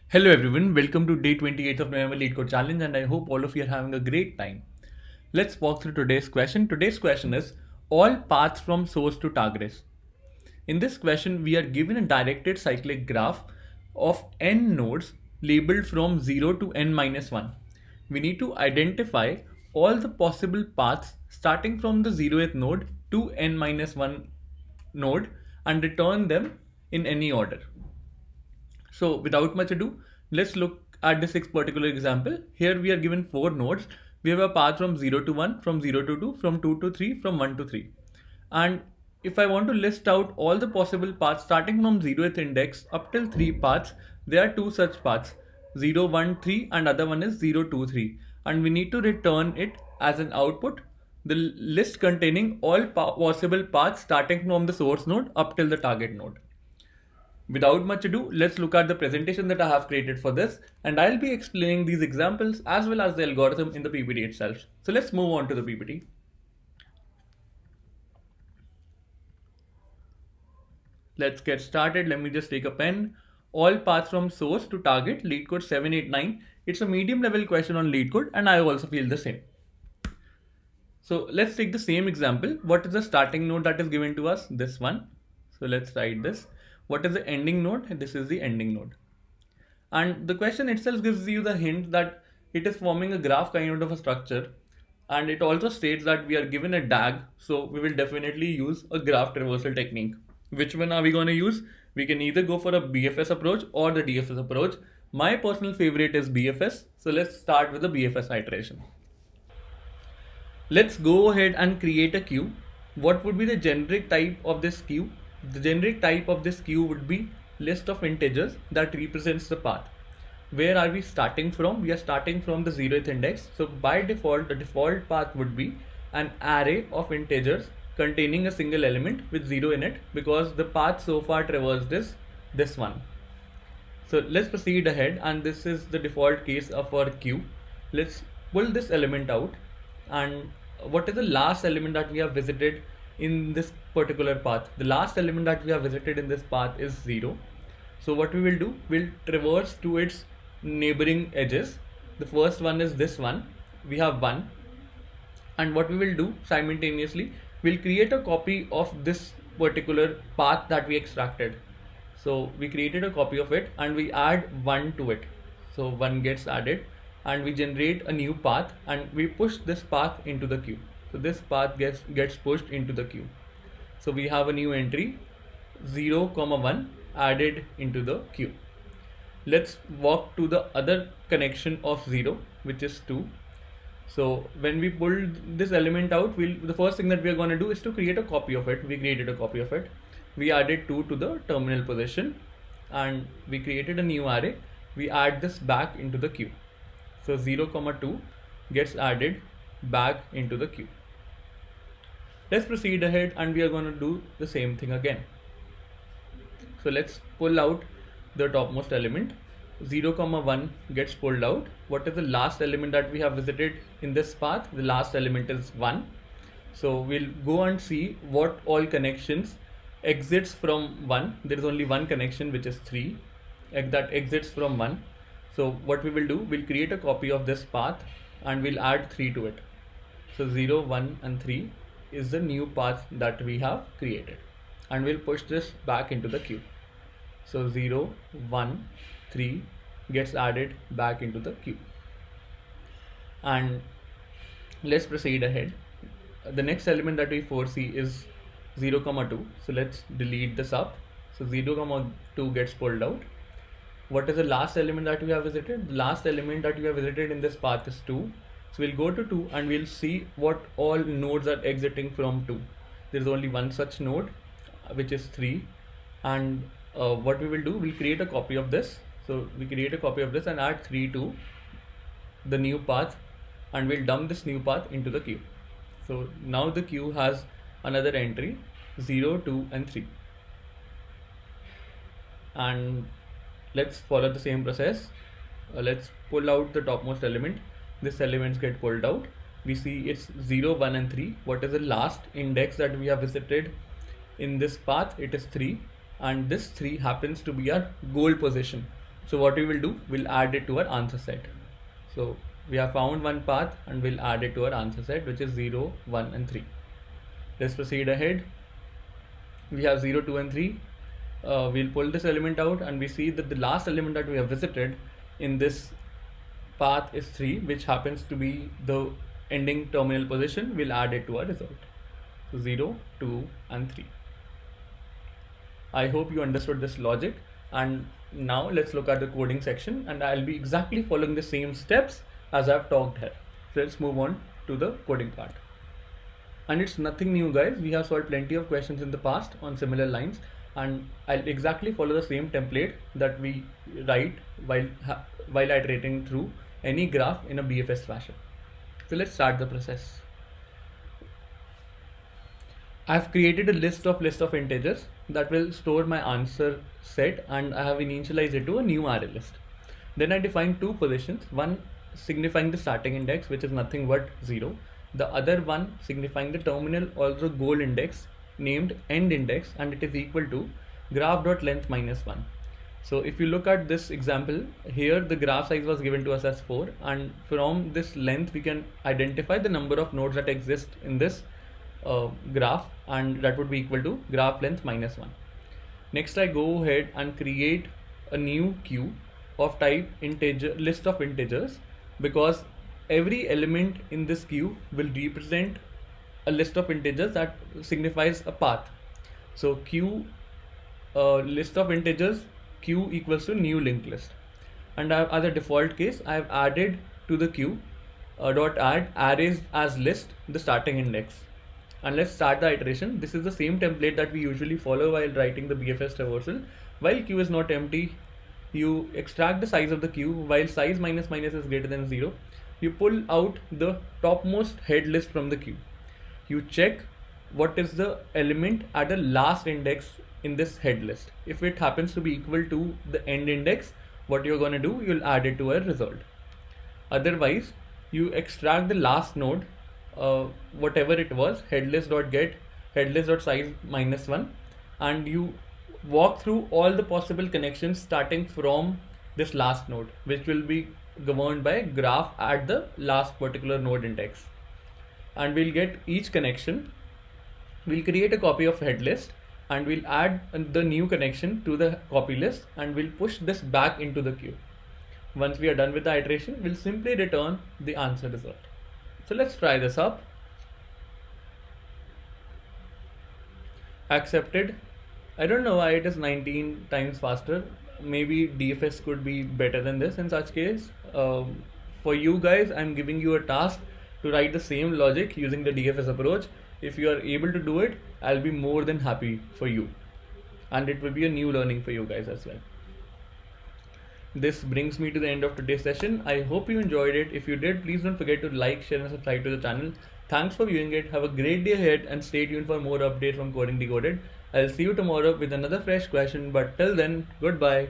Hello everyone, welcome to day 28 of November Lead Code Challenge and I hope all of you are having a great time. Let's walk through today's question. Today's question is all paths from source to target. In this question, we are given a directed cyclic graph of n nodes labeled from 0 to n minus 1. We need to identify all the possible paths starting from the 0th node to n minus 1 node and return them in any order. So without much ado, let's look at this particular example. Here we are given four nodes. We have a path from 0 to 1, from 0 to 2, from 2 to 3, from 1 to 3. And if I want to list out all the possible paths starting from 0th index up till 3 paths, there are two such paths, 0, 1, 3 and other one is 0, 2, 3. And we need to return it as an output, the list containing all possible paths starting from the source node up till the target node. Without much ado, let's look at the presentation that I have created for this, and I'll be explaining these examples as well as the algorithm in the PPT itself. So let's move on to the PPT. Let's get started. Let me just take a pen. All paths from source to target, LeetCode 789. It's a medium level question on LeetCode and I also feel the same. So let's take the same example. What is the starting node that is given to us? This one. So let's write this. What is the ending node? This is the ending node. And the question itself gives you the hint that it is forming a graph kind of a structure. And it also states that we are given a DAG, so we will definitely use a graph traversal technique. Which one are we going to use? We can either go for a BFS approach or the DFS approach. My personal favorite is BFS, so let's start with the BFS iteration. Let's go ahead and create a queue. What would be the generic type of this queue? The generic type of this queue would be list of integers that represents the path. Where are we starting from? We are starting from the 0th index. So by default, the default path would be an array of integers containing a single element with 0 in it, because the path so far traversed is this one. So let's proceed ahead, and this is the default case of our queue. Let's pull this element out, and what is the last element that we have visited in this particular path? The last element that we have visited in this path is 0. So what we will do, we'll traverse to its neighboring edges. The first one is this one. We have 1. And what we will do simultaneously, we'll create a copy of this particular path that we extracted. So we created a copy of it and we add 1 to it. So 1 gets added and we generate a new path and we push this path into the queue. So this path gets pushed into the queue. So we have a new entry 0, 1 added into the queue. Let's walk to the other connection of 0, which is 2. So when we pull this element out, the first thing that we are going to do is to create a copy of it. We created a copy of it. We added 2 to the terminal position and we created a new array. We add this back into the queue. So 0, 2 gets added back into the queue. Let's proceed ahead and we are going to do the same thing again. So let's pull out the topmost element. 0, 1 gets pulled out. What is the last element that we have visited in this path? The last element is 1. So we'll go and see what all connections exits from 1. There is only one connection, which is 3, that exits from 1. So what we will do, we'll create a copy of this path and we'll add 3 to it. So 0, 1 and 3 is the new path that we have created, and we'll push this back into the queue. So 0, 1, 3 gets added back into the queue. And let's proceed ahead. The next element that we foresee is 0, 2. So let's delete this up. So 0, 2 gets pulled out. What is the last element that we have visited? The last element that we have visited in this path is 2. So we'll go to 2 and we'll see what all nodes are exiting from 2. There is only one such node, which is 3. And what we will do, we'll create a copy of this. So we create a copy of this and add 3 to the new path, and we'll dump this new path into the queue. So now the queue has another entry 0, 2 and 3. And let's follow the same process. Let's pull out the topmost element. This elements get pulled out. We see it's 0, 1 and 3. What is the last index that we have visited in this path? It is 3, and this 3 happens to be our goal position. So what we will do, we'll add it to our answer set. So we have found one path and we'll add it to our answer set, which is 0, 1 and 3. Let's proceed ahead. We have 0, 2 and 3. We'll pull this element out and we see that the last element that we have visited in this path is 3, which happens to be the ending terminal position. We'll add it to our result. So 0, 2 and 3. I hope you understood this logic, and now let's look at the coding section, and I'll be exactly following the same steps as I've talked here. So let's move on to the coding part. And it's nothing new, guys. We have solved plenty of questions in the past on similar lines, and I'll exactly follow the same template that we write while iterating through any graph in a BFS fashion. So let's start the process. I've created a list of integers that will store my answer set, and I have initialized it to a new array list. Then I define two positions, one signifying the starting index, which is nothing but 0. The other one signifying the terminal or the goal index named end index, and it is equal to graph.length minus 1. So if you look at this example here, the graph size was given to us as 4, and from this length we can identify the number of nodes that exist in this graph, and that would be equal to graph length minus 1. Next I go ahead and create a new queue of type integer, list of integers, because every element in this queue will represent a list of integers that signifies a path. So queue list of integers, queue equals to new linked list, and as a default case I have added to the queue dot add arrays as list the starting index. And let's start the iteration. This is the same template that we usually follow while writing the BFS traversal. While queue is not empty, you extract the size of the queue. While size minus minus is greater than 0, you pull out the topmost head list from the queue. You check what is the element at the last index in this head list. If it happens to be equal to the end index, what you're going to do, you'll add it to a result. Otherwise, you extract the last node, whatever it was, headless.get headless.size minus 1, and you walk through all the possible connections starting from this last node, which will be governed by graph at the last particular node index. And we'll get each connection. We'll create a copy of head list, and we'll add the new connection to the copy list, and we'll push this back into the queue. Once we are done with the iteration, we'll simply return the answer result. So let's try this up. Accepted. I don't know why it is 19 times faster. Maybe DFS could be better than this in such case. For you guys, I'm giving you a task to write the same logic using the DFS approach. If you are able to do it, I'll be more than happy for you. And it will be a new learning for you guys as well. This brings me to the end of today's session. I hope you enjoyed it. If you did, please don't forget to like, share and subscribe to the channel. Thanks for viewing it. Have a great day ahead and stay tuned for more updates from Coding Decoded. I'll see you tomorrow with another fresh question, but till then, goodbye.